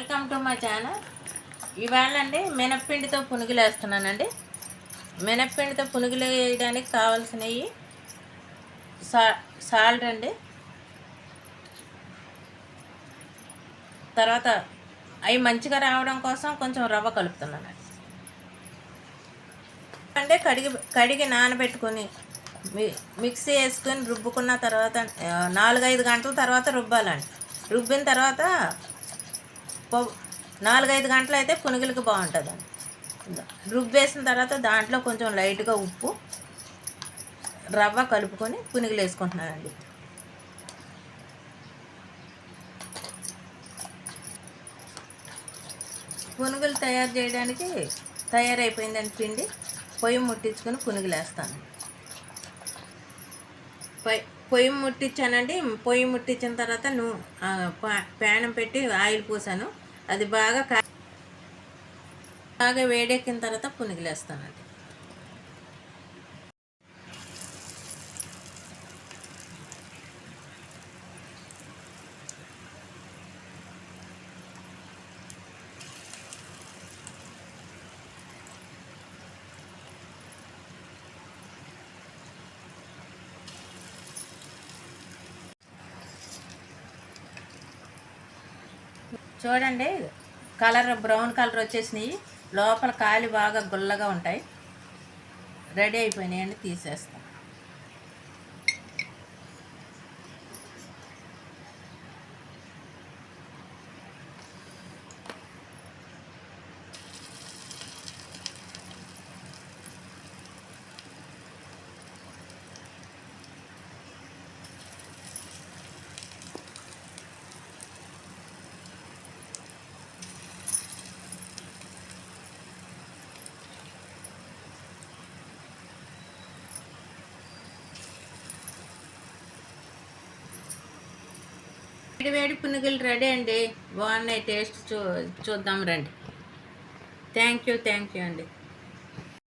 Welcome to my channel. ఇవాళ అండి మినప్పిండితో పునుగులు వేస్తున్నానండి. మినప్పిండితో పునుగులు వేయడానికి కావాల్సినవి సాల్ట్ అండి, తర్వాత అవి మంచిగా రావడం కోసం కొంచెం రవ్వ కలుపుతున్నానండి. అంటే కడిగి నానబెట్టుకొని మిక్సీ వేసుకొని రుబ్బుకున్న తర్వాత 4-5 గంటల తర్వాత రుబ్బాలండి. రుబ్బిన తర్వాత 4-5 గంటలు అయితే పునుగులకి బాగుంటుందండి. రుబ్బేసిన తర్వాత దాంట్లో కొంచెం లైట్గా ఉప్పు, రవ్వ కలుపుకొని పునుగులు వేసుకుంటున్నానండి. పునుగులు తయారు చేయడానికి తయారైపోయిందండి పిండి. పొయ్యి ముట్టించుకొని పునుగులు వేస్తాను. పొయ్యి ముట్టించానండి. పొయ్యి ముట్టించిన తర్వాత ప్యానం పెట్టి ఆయిల్ పోసాను. అది బాగా వేడెక్కిన తర్వాత పునుగులు వేస్తానండి. చూడండి, బ్రౌన్ కలర్ వచ్చేసినాయి. లోపల కాలి బాగా గుల్లగా ఉంటాయి. రెడీ అయిపోయినాయండి, తీసేస్తాం. వేడి పునుగులు రెడీ అండి. బాగున్నాయి, టేస్ట్ చూద్దాం రండి. థ్యాంక్ యూ అండి.